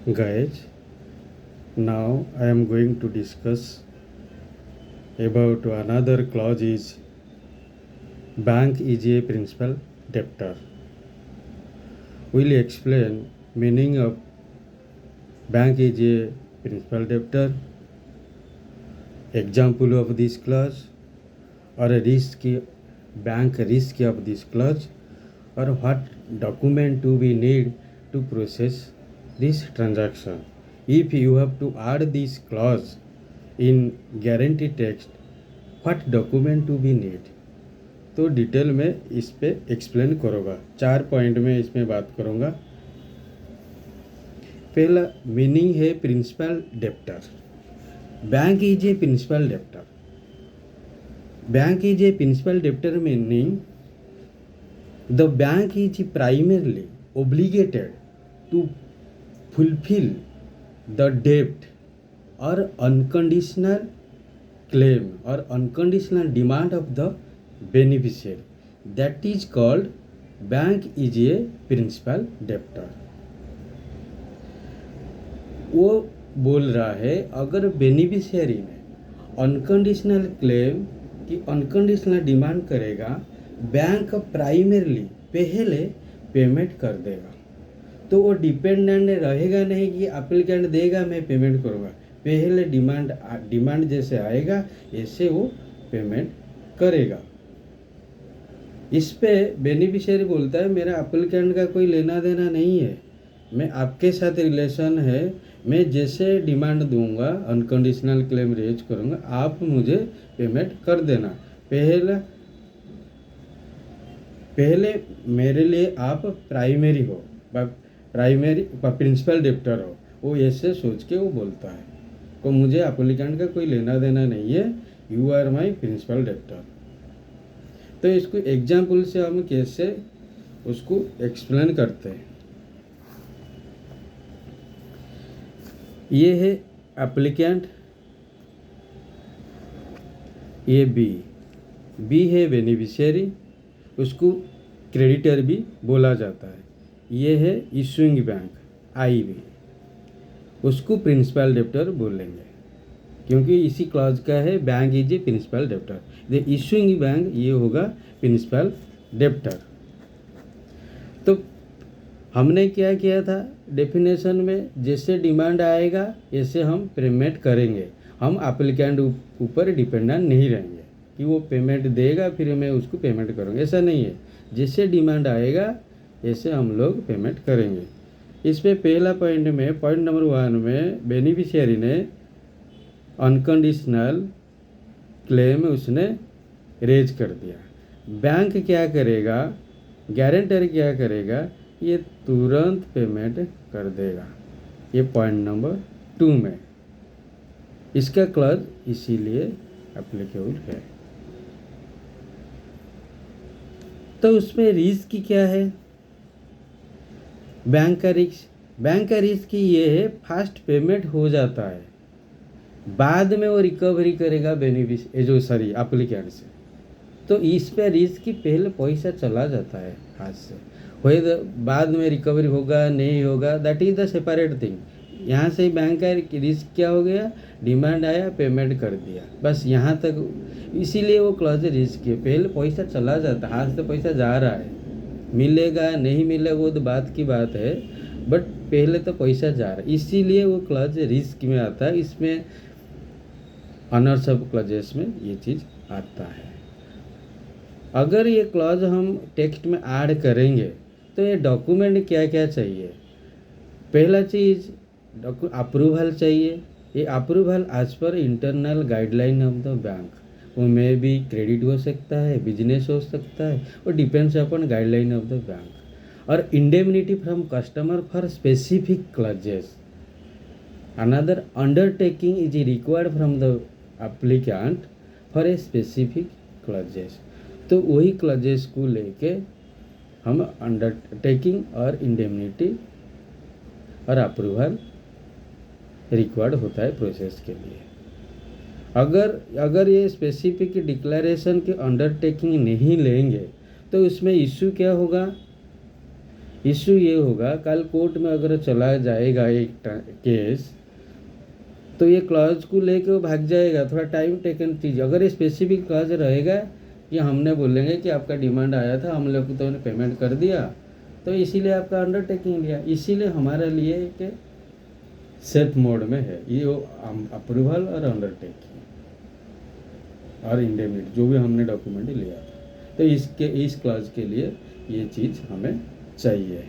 Guys, now I am going to discuss about another clause is bank is a principal debtor. We'll explain meaning of bank is a principal debtor, example of this clause, or a risk bank risk of this clause, or what document do we need to process this transaction. If you have to add this clause in guarantee text, what document do we need? तो detail में इस पे explain करूँगा, 4 point में इसमें बात करूँगा। पहला मीनिंग है principal debtor. Bank is a principal debtor. Bank is a principal debtor meaning the bank is primarily obligated to fulfill the debt or unconditional claim or unconditional demand of the beneficiary. That is called bank is a principal debtor. वो बोल रहा है अगर beneficiary ने unconditional claim की unconditional demand करेगा, bank primarily पहले payment कर देगा। तो वो डिपेंडेंट रहेगा नहीं कि एप्लीकेंट देगा मैं पेमेंट करूँगा, पहले डिमांड जैसे आएगा ऐसे वो पेमेंट करेगा। इस पे बेनिफिशियरी बोलता है मेरा एप्लीकेंट का कोई लेना देना नहीं है, मैं आपके साथ रिलेशन है, मैं जैसे डिमांड दूंगा अनकंडीशनल क्लेम रेज करूँगा, आप मुझे पेमेंट कर देना। पहले मेरे लिए आप प्राइमरी हो, प्राइमरी प्रिंसिपल डेप्टर हो, वो ऐसे सोच के वो बोलता है तो मुझे एप्लीकेंट का कोई लेना देना नहीं है, you are my principal debtor. तो इसको एग्जाम्पल से हम कैसे उसको एक्सप्लेन करते हैं। ये है एप्लीकेंट, ये बी है बेनिफिशियरी, उसको क्रेडिटर भी बोला जाता है। ये है इशूइंग बैंक IB, उसको प्रिंसिपल डेप्टर बोलेंगे क्योंकि इसी क्लॉज का है bank is a principal debtor. The issuing bank ये होगा प्रिंसिपल डेप्टर। तो हमने क्या किया था डेफिनेशन में, जैसे डिमांड आएगा ऐसे हम पेमेंट करेंगे, हम एप्लीकेंट ऊपर डिपेंडेंट नहीं रहेंगे कि वो पेमेंट देगा फिर मैं उसको पेमेंट करूँगा, ऐसा नहीं है। जैसे डिमांड आएगा ऐसे हम लोग पेमेंट करेंगे। इस पे पहला पॉइंट में, पॉइंट नंबर 1 में बेनिफिशियरी ने अनकंडीशनल क्लेम उसने रेज कर दिया। बैंक क्या करेगा, गारंटर क्या करेगा, ये तुरंत पेमेंट कर देगा। ये पॉइंट नंबर 2 में इसका क्लॉज इसीलिए एप्लीकेबल है। तो उसमें रिस्क क्या है, बैंक का रिस्क ये है फास्ट पेमेंट हो जाता है, बाद में वो रिकवरी करेगा एप्लीकेंट से। तो इस पे रिस्क की पहले पैसा चला जाता है हाथ से, वही बाद में रिकवरी होगा नहीं होगा that is the separate thing. यहाँ से बैंक का रिस्क क्या हो गया, डिमांड आया पेमेंट कर दिया, बस यहाँ तक। इसीलिए वो क्लॉज रिस्क है, पहले पैसा चला जाता है, हाथ से पैसा जा रहा है, मिलेगा नहीं मिलेगा वो तो बात की बात है, बट पहले तो पैसा जा रहा है, इसीलिए वो क्लॉज रिस्क में आता है। इसमें ऑनर्स ऑफ क्लॉजेस में ये चीज़ आता है। अगर ये क्लॉज हम टेक्स्ट में ऐड करेंगे तो ये डॉक्यूमेंट क्या क्या चाहिए। पहला चीज़ अप्रूवल चाहिए। ये approval as per internal guideline of the bank, वो में भी क्रेडिट हो सकता है, बिजनेस हो सकता है, और depends upon guideline of the bank. और indemnity from customer for specific clauses. Another undertaking is required from the applicant for a specific clauses. तो वही क्लॉजेस को लेके हम अंडरटेकिंग और इंडेमनिटी और अप्रूवल रिक्वायर्ड होता है प्रोसेस के लिए। अगर ये स्पेसिफिक डिक्लेरेशन के अंडरटेकिंग नहीं लेंगे तो उसमें इश्यू क्या होगा, इशू ये होगा कल कोर्ट में अगर चला जाएगा एक केस, तो ये क्लॉज को लेके वो भाग जाएगा, थोड़ा टाइम टेकन चीज़। अगर ये स्पेसिफिक क्लॉज रहेगा कि हमने बोलेंगे कि आपका डिमांड आया था, हम लोग को तो पेमेंट कर दिया, तो इसीलिए आपका अंडरटेकिंग लिया, इसीलिए हमारे लिए एक सेफ मोड में है ये अप्रूवल और अंडरटेकिंग और इंडेमिट जो भी हमने डॉक्यूमेंट लिया था। तो इस क्लॉज के लिए ये चीज़ हमें चाहिए।